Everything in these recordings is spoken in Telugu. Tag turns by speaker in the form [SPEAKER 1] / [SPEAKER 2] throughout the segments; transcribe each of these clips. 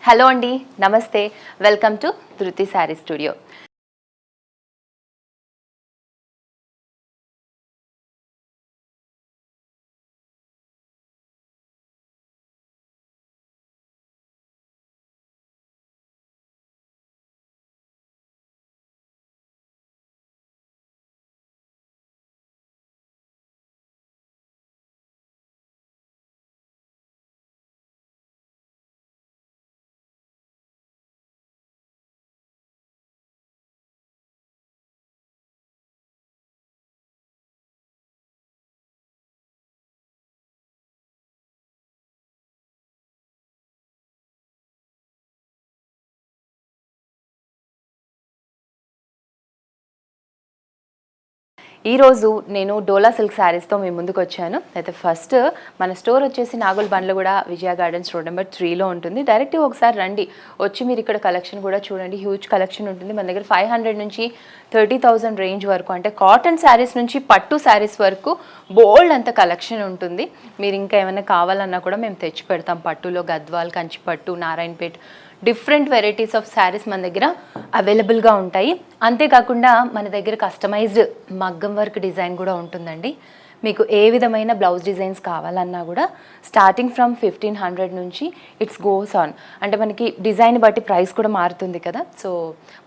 [SPEAKER 1] హలో అండి, నమస్తే. వెల్కమ్ టు ధృతి శారీ స్టూడియో. ఈరోజు నేను డోలా సిల్క్ శారీస్తో మీ ముందుకు వచ్చాను. అయితే ఫస్ట్ మన స్టోర్ వచ్చేసి నాగుల బండ్లగూడ విజయ గార్డెన్స్ రోడ్ నెంబర్ 3లో ఉంటుంది. డైరెక్ట్గా ఒకసారి రండి, వచ్చి మీరు ఇక్కడ కలెక్షన్ కూడా చూడండి. హ్యూజ్ కలెక్షన్ ఉంటుంది మన దగ్గర. 500 నుంచి 30,000 రేంజ్ వరకు, అంటే కాటన్ శారీస్ నుంచి పట్టు శారీస్ వరకు బోల్డ్ అంత కలెక్షన్ ఉంటుంది. మీరు ఇంకా ఏమైనా కావాలన్నా కూడా మేము తెచ్చి పెడతాం. పట్టులో గద్వాల్, కంచిపట్టు, Narayanpet, different varieties of saris మన దగ్గర అవైలబుల్గా ఉంటాయి. అంతేకాకుండా మన దగ్గర కస్టమైజ్డ్ మగ్గం వర్క్ డిజైన్ కూడా ఉంటుందండి. మీకు ఏ విధమైన బ్లౌజ్ డిజైన్స్ కావాలన్నా కూడా స్టార్టింగ్ ఫ్రమ్ 1500 నుంచి ఇట్స్ గోస్ ఆన్. అంటే మనకి డిజైన్ బట్టి ప్రైస్ కూడా మారుతుంది కదా. సో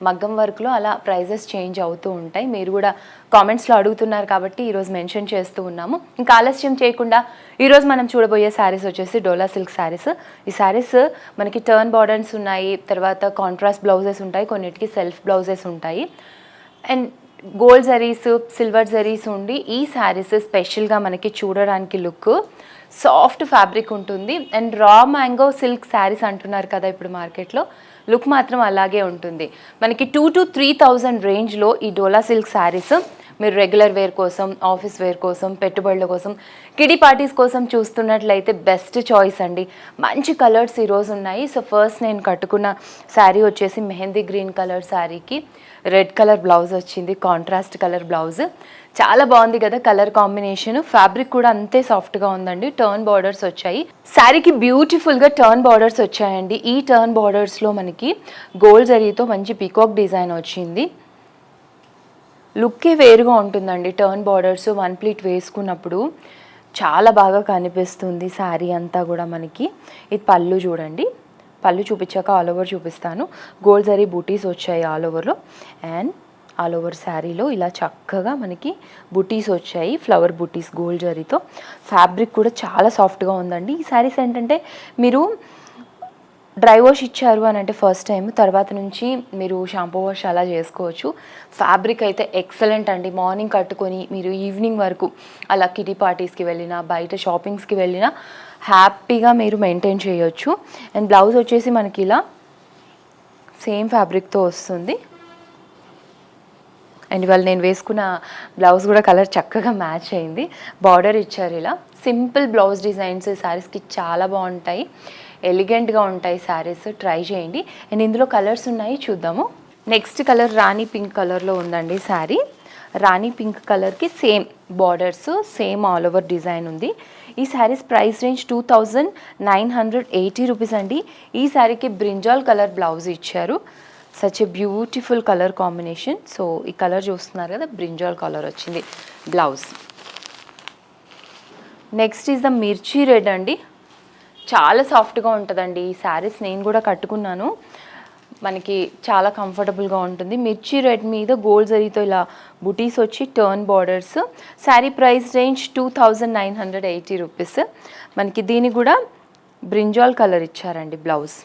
[SPEAKER 1] మగ్గం వర్క్లో అలా ప్రైజెస్ చేంజ్ అవుతూ ఉంటాయి. మీరు కూడా కామెంట్స్లో అడుగుతున్నారు కాబట్టి ఈరోజు మెన్షన్ చేస్తూ ఉన్నాము. ఇంకా ఆలస్యం చేయకుండా ఈరోజు మనం చూడబోయే శారీస్ వచ్చేసి డోలా సిల్క్ శారీస్. ఈ శారీస్ మనకి టర్న్ బార్డర్స్ ఉన్నాయి, తర్వాత కాంట్రాస్ట్ బ్లౌజెస్ ఉంటాయి, కొన్నిటికి సెల్ఫ్ బ్లౌజెస్ ఉంటాయి. And gold zaris, silver zaris ఉండి ఈ శారీస్ స్పెషల్గా మనకి చూడడానికి లుక్ సాఫ్ట్ ఫ్యాబ్రిక్ ఉంటుంది. And raw mango silk saris అంటున్నారు కదా ఇప్పుడు మార్కెట్లో, లుక్ మాత్రం అలాగే ఉంటుంది. మనకి 2,000 to 3,000 రేంజ్లో ఈ డోలా సిల్క్ శారీస్ మీరు రెగ్యులర్ వేర్ కోసం, ఆఫీస్ వేర్ కోసం, పెట్టుబడుల కోసం, కిడీ పార్టీస్ కోసం చూస్తున్నట్లయితే బెస్ట్ చాయిస్ అండి. మంచి కలర్స్ ఈరోజు ఉన్నాయి. సో ఫస్ట్ నేను కట్టుకున్న శారీ వచ్చేసి మెహందీ గ్రీన్ కలర్ శారీకి రెడ్ కలర్ బ్లౌజ్ వచ్చింది, కాంట్రాస్ట్ కలర్ బ్లౌజ్. చాలా బాగుంది కదా కలర్ కాంబినేషన్. ఫ్యాబ్రిక్ కూడా అంతే సాఫ్ట్గా ఉందండి. టర్న్ బార్డర్స్ వచ్చాయి శారీకి, బ్యూటిఫుల్గా టర్న్ బార్డర్స్ వచ్చాయండి. ఈ టర్న్ బార్డర్స్లో మనకి గోల్డ్ జరీతో మంచి పీకాక్ డిజైన్ వచ్చింది. లుక్కే వేరుగా ఉంటుందండి. టర్న్ బార్డర్స్ వన్ ప్లీట్ వేసుకున్నప్పుడు చాలా బాగా కనిపిస్తుంది శారీ అంతా కూడా మనకి. ఇది పళ్ళు చూడండి, పళ్ళు చూపించాక ఆల్ ఓవర్ చూపిస్తాను. గోల్డ్ జరీ బూటీస్ వచ్చాయి ఆల్ ఓవర్లో. అండ్ ఆల్ ఓవర్ శారీలో ఇలా చక్కగా మనకి బుటీస్ వచ్చాయి, ఫ్లవర్ బుటీస్ గోల్డ్ జరీతో. ఫ్యాబ్రిక్ కూడా చాలా సాఫ్ట్గా ఉందండి. ఈ శారీస్ ఏంటంటే మీరు డ్రై వాష్ ఇచ్చారు అని అంటే ఫస్ట్ టైం, తర్వాత నుంచి మీరు షాంపూ వాష్ అలా చేసుకోవచ్చు. ఫ్యాబ్రిక్ అయితే ఎక్సలెంట్ అండి. మార్నింగ్ కట్టుకొని మీరు ఈవినింగ్ వరకు అలా కిటీ పార్టీస్కి వెళ్ళినా, బయట షాపింగ్స్కి వెళ్ళినా హ్యాపీగా మీరు మెయింటైన్ చేయొచ్చు. అండ్ బ్లౌజ్ వచ్చేసి మనకి ఇలా సేమ్ ఫ్యాబ్రిక్తో వస్తుంది. అండ్ ఇవాళ నేను వేసుకున్న బ్లౌజ్ కూడా కలర్ చక్కగా మ్యాచ్ అయింది. బార్డర్ ఇచ్చారు ఇలా. సింపుల్ బ్లౌజ్ డిజైన్స్ శారీస్కి చాలా బాగుంటాయి, ఎలిగెంట్గా ఉంటాయి శారీస్. ట్రై చేయండి. అండ్ ఇందులో కలర్స్ ఉన్నాయి, చూద్దాము. నెక్స్ట్ కలర్ రాణి పింక్ కలర్లో ఉందండి శారీ. రాణి పింక్ కలర్కి same borders, same all over design ఉంది. ఈ శారీస్ ప్రైస్ రేంజ్ 2,980 రూపీస్ అండి. ఈ శారీకి బ్రింజాల్ కలర్ బ్లౌజ్ ఇచ్చారు. Such a beautiful colour combination. So ఈ కలర్ చూస్తున్నారు కదా, బ్రింజాల్ కలర్ వచ్చింది బ్లౌజ్. నెక్స్ట్ ఈజ్ ద మిర్చి రెడ్ అండి. చాలా సాఫ్ట్గా ఉంటుందండి ఈ శారీస్. నేను కూడా కట్టుకున్నాను, మనకి చాలా కంఫర్టబుల్గా ఉంటుంది. మిర్చి రెడ్ మీద గోల్డ్ జరీతో ఇలా బుటీస్ వచ్చి turn borders. Sari price range 2,980 rupees. మనకి దీనికి కూడా బ్రింజాల్ కలర్ ఇచ్చారండి బ్లౌజ్.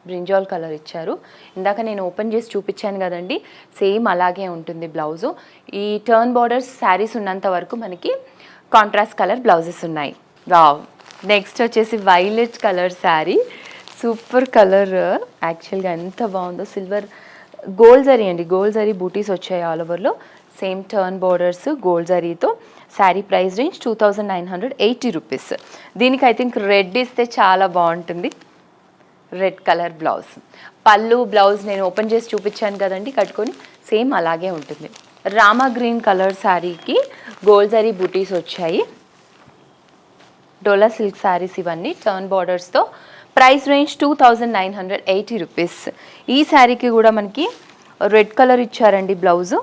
[SPEAKER 1] బ్రింజాల్ కలర్ ఇచ్చారు. ఇందాక నేను ఓపెన్ చేసి చూపించాను కదండి, సేమ్ అలాగే ఉంటుంది బ్లౌజు. ఈ టర్న్ బార్డర్స్ శారీస్ ఉన్నంత వరకు మనకి కాంట్రాస్ట్ కలర్ బ్లౌజెస్ ఉన్నాయి. వావ్. నెక్స్ట్ వచ్చేసి violet colour sari. Super colour, యాక్చువల్గా ఎంత బాగుందో. సిల్వర్ గోల్డ్ జరీ అండి, గోల్డ్ జరీ బూటీస్ వచ్చాయి ఆల్ ఓవర్లో. సేమ్ టర్న్ బార్డర్స్ గోల్డ్ జరీతో. Sari price range 2,980 rupees. దీనికి ఐ థింక్ రెడ్ ఇస్తే చాలా బాగుంటుంది. Red colour blouse. పళ్ళు బ్లౌజ్ నేను ఓపెన్ చేసి చూపించాను కదండి కట్టుకొని, సేమ్ అలాగే ఉంటుంది. రామా గ్రీన్ కలర్ శారీకి గోల్డ్ జరీ బూటీస్ వచ్చాయి. డోలా సిల్క్ శారీస్ ఇవన్నీ టర్న్ బార్డర్స్తో. Price range 2980 rupees. ఈ శారీకి కూడా మనకి రెడ్ కలర్ ఇచ్చారండి బ్లౌజు.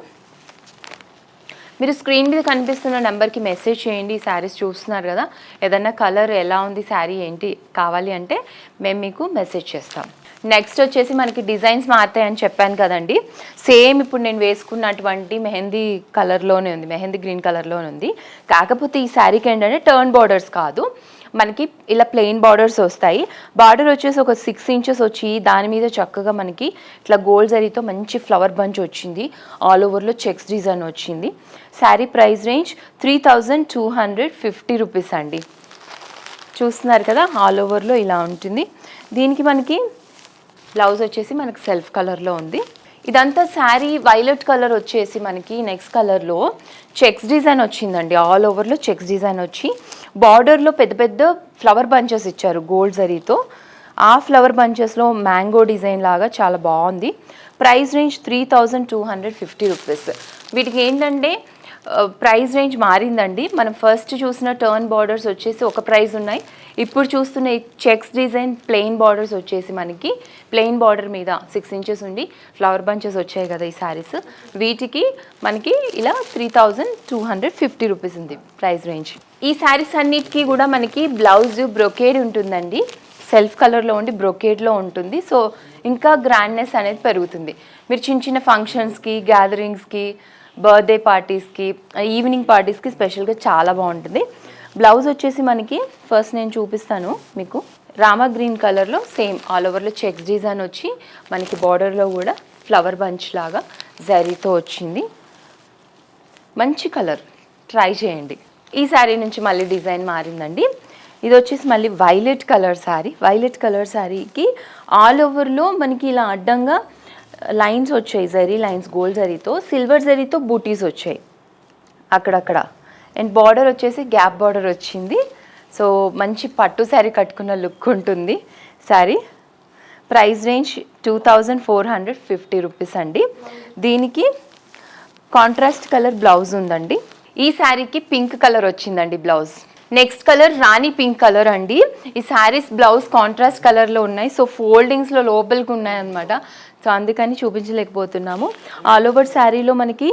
[SPEAKER 1] మీరు స్క్రీన్ మీద కనిపిస్తున్న నెంబర్కి మెసేజ్ చేయండి. ఈ శారీస్ చూస్తున్నారు కదా, ఏదన్నా కలర్ ఎలా ఉంది, శారీ ఏంటి కావాలి అంటే మేము మీకు మెసేజ్ చేస్తాం. నెక్స్ట్ వచ్చేసి మనకి డిజైన్స్ మారుతాయని చెప్పాను కదండి. సేమ్ ఇప్పుడు నేను వేసుకున్నటువంటి మెహందీ కలర్లోనే ఉంది, మెహందీ గ్రీన్ కలర్లోనే ఉంది. కాకపోతే ఈ శారీకి ఏంటంటే టర్న్ బార్డర్స్ కాదు, మనకి ఇలా ప్లెయిన్ బార్డర్స్ వస్తాయి. బార్డర్ వచ్చేసి ఒక 6 ఇంచెస్ వచ్చి దాని మీద చక్కగా మనకి ఇట్లా గోల్డ్ జరీతో మంచి ఫ్లవర్ బంచ్ వచ్చింది. ఆల్ ఓవర్లో చెక్స్ డిజైన్ వచ్చింది. శారీ ప్రైస్ రేంజ్ 3250 రూపీస్ అండి. చూస్తున్నారు కదా, ఆల్ ఓవర్లో ఇలా ఉంటుంది. దీనికి మనకి బ్లౌజ్ వచ్చేసి మనకి సెల్ఫ్ కలర్లో ఉంది. ఇదంతా శారీ వైలెట్ కలర్ వచ్చేసి మనకి నెక్స్ట్ కలర్లో చెక్స్ డిజైన్ వచ్చిందండి. ఆల్ ఓవర్లో చెక్స్ డిజైన్ వచ్చి బార్డర్లో పెద్ద పెద్ద ఫ్లవర్ బంచెస్ ఇచ్చారు గోల్డ్ జరీతో. ఆ ఫ్లవర్ బంచెస్లో మ్యాంగో డిజైన్ లాగా చాలా బాగుంది. Price range 3250 rupees. వీటికి ఏంటంటే ప్రైస్ రేంజ్ మారిందండి. మనం ఫస్ట్ చూసిన టర్న్ బార్డర్స్ వచ్చేసి ఒక ప్రైస్ ఉన్నాయి. ఇప్పుడు చూస్తున్న చెక్స్ డిజైన్ ప్లెయిన్ బార్డర్స్ వచ్చేసి మనకి ప్లెయిన్ బార్డర్ మీద 6 ఇంచెస్ ఉండి ఫ్లవర్ బంచెస్ వచ్చాయి కదా ఈ శారీస్, వీటికి మనకి ఇలా 3250 రూపీస్ ఉంది ప్రైస్ రేంజ్. ఈ శారీస్ అన్నిటికీ కూడా మనకి బ్లౌజ్ బ్రొకేడ్ ఉంటుందండి. సెల్ఫ్ కలర్లో ఉండి బ్రొకేడ్లో ఉంటుంది. సో ఇంకా గ్రాండ్నెస్ అనేది పెరుగుతుంది. మీరు చిన్న చిన్న ఫంక్షన్స్కి, గ్యాదరింగ్స్కి, బర్త్డే పార్టీస్కి, ఈవినింగ్ పార్టీస్కి స్పెషల్గా చాలా బాగుంటుంది. బ్లౌజ్ వచ్చేసి మనకి ఫస్ట్ నేను చూపిస్తాను మీకు. రామా గ్రీన్ కలర్లో సేమ్ ఆల్ ఓవర్లో చెక్స్ డిజైన్ వచ్చి మనకి బార్డర్లో కూడా ఫ్లవర్ బంచ్ లాగా జరీతో వచ్చింది. మంచి కలర్, ట్రై చేయండి. ఈ శారీ నుంచి మళ్ళీ డిజైన్ మారిందండి. ఇది వచ్చేసి మళ్ళీ violet colour sari. Violet colour శారీకి ఆల్ ఓవర్లో మనకి ఇలా అడ్డంగా లైన్స్ వచ్చాయి, జరీ లైన్స్ గోల్డ్ జరీతో, సిల్వర్ జరీతో బూటీస్ వచ్చాయి అక్కడక్కడ. అండ్ బార్డర్ వచ్చేసి గ్యాప్ బార్డర్ వచ్చింది. సో మంచి పట్టు శారీ కట్టుకున్న లుక్ ఉంటుంది శారీ. ప్రైస్ రేంజ్ 2450 రూపీస్ అండి. దీనికి కాంట్రాస్ట్ కలర్ బ్లౌజ్ ఉందండి. ఈ శారీకి పింక్ కలర్ వచ్చిందండి బ్లౌజ్. నెక్స్ట్ కలర్ రాణి పింక్ కలర్ అండి. ఈ శారీస్ బ్లౌజ్ కాంట్రాస్ట్ కలర్లో ఉన్నాయి. సో ఫోల్డింగ్స్లో లోపలికి ఉన్నాయన్నమాట. సో అందుకని చూపించలేకపోతున్నాము. ఆల్ ఓవర్ శారీలో మనకి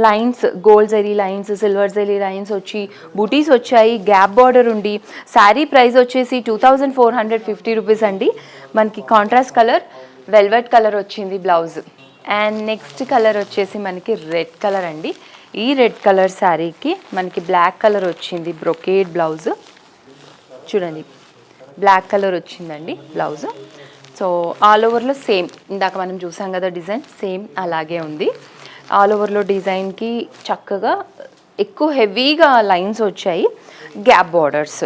[SPEAKER 1] lines, gold zari lines, silver zari lines వచ్చి బూటీస్ వచ్చాయి, గ్యాప్ బార్డర్ ఉండి. శారీ ప్రైస్ వచ్చేసి 2450 రూపీస్ అండి. మనకి కాంట్రాస్ట్ కలర్ వెల్వెట్ కలర్ వచ్చింది బ్లౌజ్. అండ్ నెక్స్ట్ కలర్ వచ్చేసి మనకి రెడ్ కలర్ అండి. ఈ రెడ్ కలర్ శారీకి మనకి బ్లాక్ కలర్ వచ్చింది బ్రొకేడ్ బ్లౌజ్. చూడండి, బ్లాక్ కలర్ వచ్చిందండి బ్లౌజ్. సో ఆల్ ఓవర్లో సేమ్ ఇందాక మనం చూసాం కదా డిజైన్, సేమ్ అలాగే ఉంది. ఆల్ ఓవర్లో డిజైన్కి చక్కగా ఎక్కువ హెవీగా లైన్స్ వచ్చాయి, gap borders.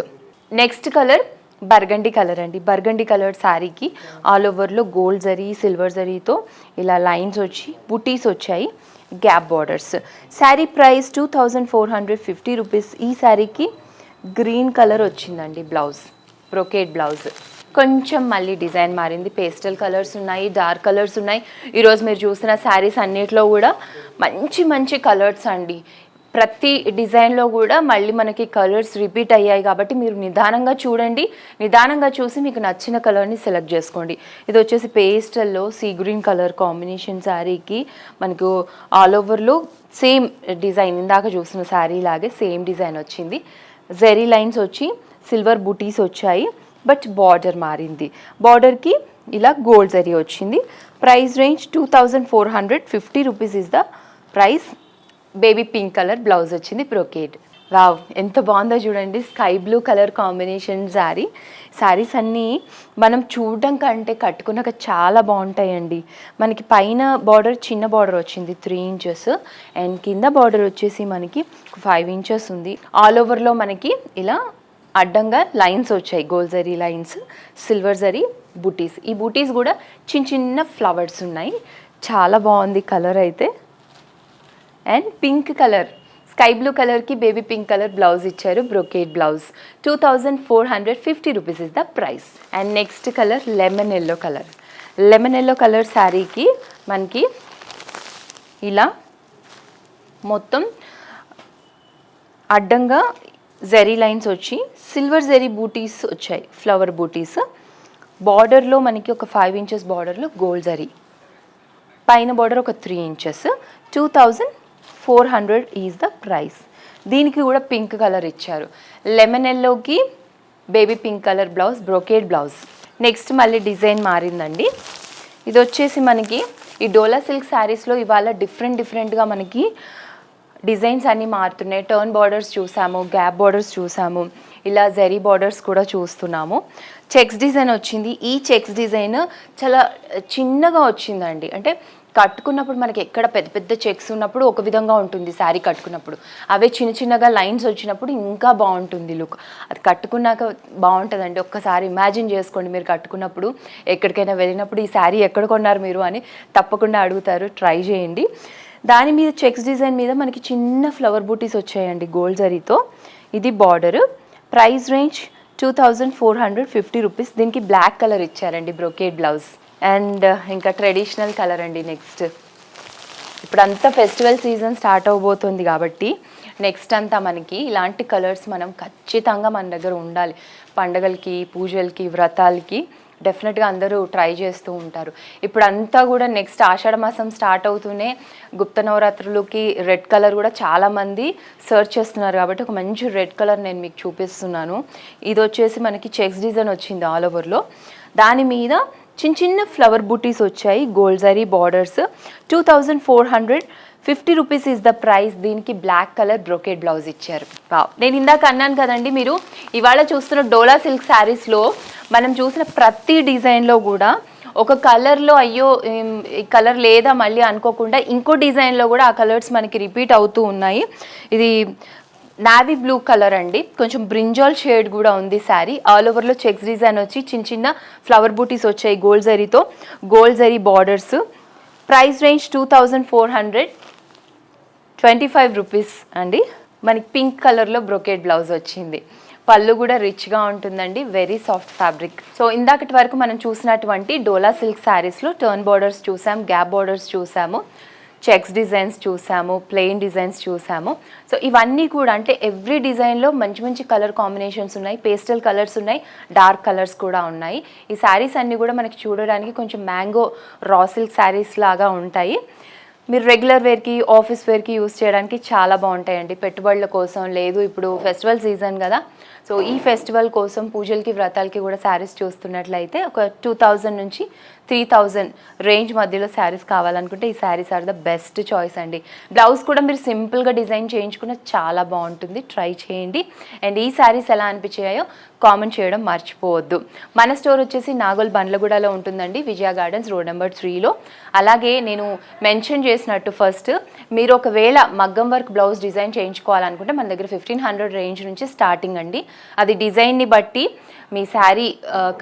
[SPEAKER 1] Next colour burgundy colour అండి. బర్గండి కలర్ శారీకి ఆల్ ఓవర్లో గోల్డ్ జరీ, సిల్వర్ జరీతో ఇలా లైన్స్ వచ్చి బుటీస్ వచ్చాయి, gap borders. Sari price 2450 rupees. ఈ శారీకి గ్రీన్ కలర్ వచ్చిందండి బ్లౌజ్, బ్రొకేడ్ బ్లౌజ్. కొంచెం మళ్ళీ డిజైన్ మారింది. పేస్టల్ కలర్స్ ఉన్నాయి, డార్క్ కలర్స్ ఉన్నాయి. ఈరోజు మీరు చూసిన శారీస్ అన్నిట్లో కూడా మంచి మంచి కలర్స్ అండి. ప్రతి డిజైన్లో కూడా మళ్ళీ మనకి కలర్స్ రిపీట్ అయ్యాయి కాబట్టి మీరు నిదానంగా చూడండి. నిదానంగా చూసి మీకు నచ్చిన కలర్ని సెలెక్ట్ చేసుకోండి. ఇది వచ్చేసి పేస్టల్లో సీ గ్రీన్ కలర్ కాంబినేషన్ శారీకి మనకు ఆల్ ఓవర్లో సేమ్ డిజైన్, ఇందాక చూసిన శారీ లాగే సేమ్ డిజైన్ వచ్చింది. జెరీ లైన్స్ వచ్చి సిల్వర్ బూటీస్ వచ్చాయి, బట్ బార్డర్ మారింది. బార్డర్కి ఇలా గోల్డ్ జరీ వచ్చింది. Price range 2450 rupees is the price. Baby pink colour blouse వచ్చింది, బ్రొకేడ్. వావ్, ఎంత బాగుందో చూడండి. Sky blue colour combination sari. Saris అన్నీ మనం చూడడం కంటే కట్టుకున్నాక చాలా బాగుంటాయండి. మనకి పైన బార్డర్ చిన్న బార్డర్ వచ్చింది 3 ఇంచెస్, అండ్ కింద బార్డర్ వచ్చేసి మనకి 5 ఇంచెస్ ఉంది. ఆల్ ఓవర్లో మనకి ఇలా అడ్డంగా లైన్స్ వచ్చాయి, gold zari lines, silver zari బూటీస్. ఈ బూటీస్ కూడా చిన్న చిన్న ఫ్లవర్స్ ఉన్నాయి. చాలా బాగుంది కలర్ అయితే. And pink colour, sky blue కలర్కి బేబీ పింక్ కలర్ బ్లౌజ్ ఇచ్చారు, brocade blouse. 2450 rupees is the price. And next colour lemon yellow colour. Lemon yellow colour శారీకి మనకి ఇలా మొత్తం అడ్డంగా జెరీ లైన్స్ వచ్చి సిల్వర్ జెరీ బూటీస్ వచ్చాయి, ఫ్లవర్ బూటీస్. బార్డర్లో మనకి ఒక 5 ఇంచెస్ బార్డర్లో గోల్డ్ జరీ, పైన బార్డర్ ఒక 3 ఇంచెస్. 2400 is the price. దీనికి కూడా పింక్ కలర్ ఇచ్చారు. లెమన్ ఎల్లోకి baby pink colour blouse, brocade blouse. Next మళ్ళీ డిజైన్ మారిందండి. ఇది వచ్చేసి మనకి ఈ డోలా సిల్క్ శారీస్లో ఇవాళ డిఫరెంట్గా మనకి డిజైన్స్ అన్నీ మారుతున్నాయి. టర్న్ బార్డర్స్ చూసాము, గ్యాప్ బార్డర్స్ చూసాము, ఇలా జరీ బార్డర్స్ కూడా చూస్తున్నాము. చెక్స్ డిజైన్ వచ్చింది. ఈ చెక్స్ డిజైన్ చాలా చిన్నగా వచ్చిందండి. అంటే కట్టుకున్నప్పుడు మనకి ఎక్కడ పెద్ద పెద్ద చెక్స్ ఉన్నప్పుడు ఒక విధంగా ఉంటుంది శారీ కట్టుకున్నప్పుడు, అవే చిన్నగా లైన్స్ వచ్చినప్పుడు ఇంకా బాగుంటుంది లుక్. అది కట్టుకున్నాక బాగుంటుందండి. ఒక్కసారి ఇమాజిన్ చేసుకోండి, మీరు కట్టుకున్నప్పుడు ఎక్కడికైనా వెళ్ళినప్పుడు ఈ శారీ ఎక్కడ కొన్నారు మీరు అని తప్పకుండా అడుగుతారు. ట్రై చేయండి. దాని మీద చెక్స్ డిజైన్ మీద మనకి చిన్న ఫ్లవర్ బూటీస్ వచ్చాయండి గోల్డ్ జరీతో. ఇది బార్డర్. Price range 2450 rupees. దీనికి బ్లాక్ కలర్ ఇచ్చారండి, బ్రోకేడ్ బ్లౌజ్. అండ్ ఇంకా ట్రెడిషనల్ కలర్ అండి. నెక్స్ట్ ఇప్పుడు అంతా ఫెస్టివల్ సీజన్ స్టార్ట్ అవబోతుంది కాబట్టి నెక్స్ట్ అంతా మనకి ఇలాంటి కలర్స్ మనం ఖచ్చితంగా మన దగ్గర ఉండాలి. పండగలకి, పూజలకి, వ్రతాలకి డెఫినెట్గా అందరూ ట్రై చేస్తూ ఉంటారు. ఇప్పుడు అంతా కూడా నెక్స్ట్ ఆషాఢ మాసం స్టార్ట్ అవుతూనే గుప్త నవరాత్రులకి రెడ్ కలర్ కూడా చాలామంది సర్చ్ చేస్తున్నారు కాబట్టి ఒక మంచి రెడ్ కలర్ నేను మీకు చూపిస్తున్నాను. ఇది వచ్చేసి మనకి చెక్స్ డిజైన్ వచ్చింది ఆల్ ఓవర్లో. దాని మీద చిన్న ఫ్లవర్ బూటీస్ వచ్చాయి, gold zari borders. 2450 rupees is the price. దీనికి బ్లాక్ కలర్ బ్రోకేడ్ బ్లౌజ్ ఇచ్చారు. నేను ఇందాక అన్నాను కదండి, మీరు ఇవాళ చూస్తున్న డోలా సిల్క్ శారీస్లో మనం చూసిన ప్రతి డిజైన్లో కూడా ఒక కలర్లో అయ్యో ఈ కలర్ లేదా మళ్ళీ అనుకోకుండా ఇంకో డిజైన్లో కూడా ఆ కలర్స్ మనకి రిపీట్ అవుతూ ఉన్నాయి. ఇది నావీ బ్లూ కలర్ అండి, కొంచెం బ్రింజాల్ షేడ్ కూడా ఉంది శారీ. ఆల్ ఓవర్లో చెక్స్ డిజైన్ వచ్చి చిన్న ఫ్లవర్ బూటీస్ వచ్చాయి గోల్డ్ జరీతో, gold zari borders. Price range 2425 rupees అండి. మనకి పింక్ కలర్లో బ్రోకేడ్ బ్లౌజ్ వచ్చింది. పళ్ళు కూడా రిచ్గా ఉంటుందండి, వెరీ సాఫ్ట్ ఫ్యాబ్రిక్. సో ఇందాకటి వరకు మనం చూసినటువంటి డోలా సిల్క్ శారీస్లో టర్న్ బార్డర్స్ చూసాము, గ్యాప్ బార్డర్స్ చూసాము, చెక్స్ డిజైన్స్ చూసాము, ప్లెయిన్ డిజైన్స్ చూసాము. సో ఇవన్నీ కూడా అంటే ఎవ్రీ డిజైన్లో మంచి కలర్ కాంబినేషన్స్ ఉన్నాయి, పేస్టల్ కలర్స్ ఉన్నాయి, డార్క్ కలర్స్ కూడా ఉన్నాయి. ఈ శారీస్ అన్నీ కూడా మనకి చూడడానికి కొంచెం మ్యాంగో రా సిల్క్ శారీస్ లాగా ఉంటాయి. మీరు రెగ్యులర్ వేర్కి, ఆఫీస్ వేర్కి యూస్ చేయడానికి చాలా బాగుంటాయండి. పెట్టుబడుల కోసం లేదు, ఇప్పుడు ఫెస్టివల్ సీజన్ కదా, సో ఈ ఫెస్టివల్ కోసం పూజలకి, వ్రతాలకి కూడా శారీస్ చూస్తున్నట్లయితే ఒక 2000 నుంచి 3000 రేంజ్ మధ్యలో శారీస్ కావాలనుకుంటే ఈ saris are the best choice అండి. బ్లౌజ్ కూడా మీరు సింపుల్గా డిజైన్ చేయించుకున్న చాలా బాగుంటుంది, ట్రై చేయండి. అండ్ ఈ శారీస్ ఎలా అనిపించాయో కామెంట్ చేయడం మర్చిపోవద్దు. మన స్టోర్ వచ్చేసి నాగోల్ బండ్లగూడలో ఉంటుందండి, విజయ గార్డెన్స్ రోడ్ నెంబర్ 3లో. అలాగే నేను మెన్షన్ చేసినట్టు ఫస్ట్ మీరు ఒకవేళ మగ్గం వర్క్ బ్లౌజ్ డిజైన్ చేయించుకోవాలనుకుంటే మన దగ్గర 1500 రేంజ్ నుంచి స్టార్టింగ్ అండి. అది డిజైన్ని బట్టి, మీ శారీ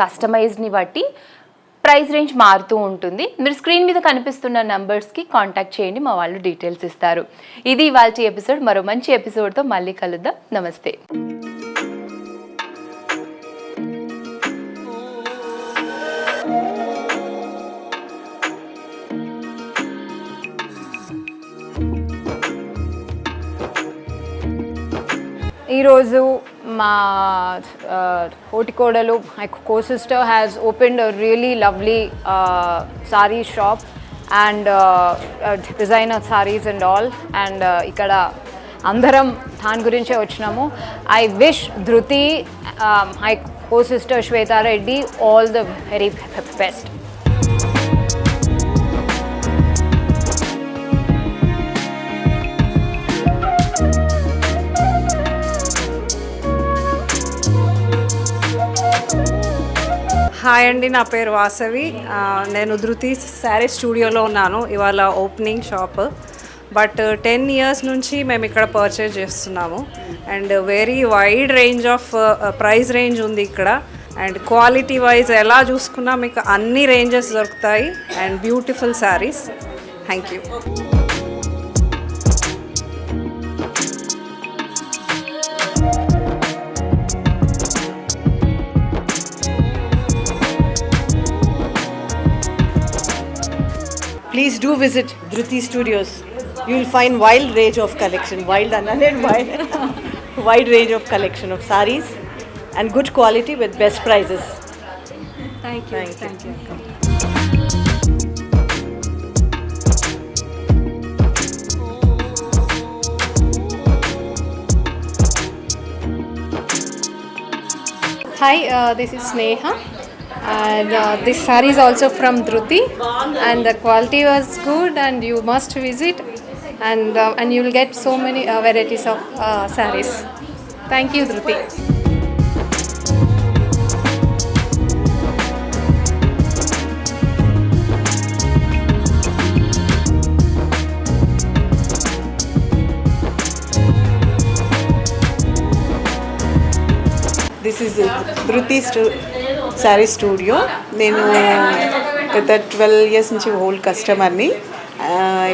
[SPEAKER 1] కస్టమైజ్ని బట్టి ప్రైస్ రేంజ్ మారుతూ ఉంటుంది. మీరు స్క్రీన్ మీద కనిపిస్తున్న నెంబర్స్కి కాంటాక్ట్ చేయండి, మా వాళ్ళు డీటెయిల్స్ ఇస్తారు. ఇది ఇవాల్టి ఎపిసోడ్. మరో మంచి ఎపిసోడ్తో మళ్ళీ కలుద్దాం. నమస్తే.
[SPEAKER 2] ఈరోజు మా కోటికోడలు, my co-sister has opened a really lovely saree shop and designer sarees and all, and ఇక్కడ అందరం దాని గురించే వచ్చినాము. I wish Dhruti, my co-sister Shweta Reddy, all the very best.
[SPEAKER 3] Hi అండి, నా పేరు వాసవి. నేను ధృతి శారీ స్టూడియోలో ఉన్నాను. ఇవాళ ఓపెనింగ్ షాప్. బట్ 10 ఇయర్స్ నుంచి మేము ఇక్కడ పర్చేజ్ చేస్తున్నాము. And very wide range of price range ఉంది ఇక్కడ. అండ్ క్వాలిటీ వైజ్ ఎలా చూసుకున్నా మీకు అన్ని రేంజెస్ దొరుకుతాయి. And beautiful saris. Thank you.
[SPEAKER 4] Please do visit Dhruti Studios. You will find wide range of collection, wide range of collection of sarees and good quality with best prices.
[SPEAKER 3] Thank you thank you.
[SPEAKER 5] Hi, this is Sneha, and this saree is also from Dhruti, and the quality was good, and you must visit, and you will get so many varieties of sarees. Thank you, Dhruti.
[SPEAKER 4] This is ధృతి శారీ స్టూడియో. నేను గత 12 years నుంచి హోల్ కస్టమర్ని.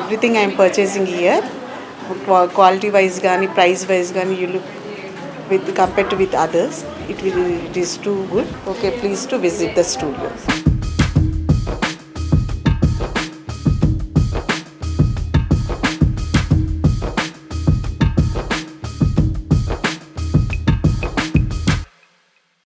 [SPEAKER 4] Everything I'm purchasing year. Quality wise కానీ ప్రైస్ వైజ్ కానీ you look with compared to with others, it is too good. Okay, please to visit the studio.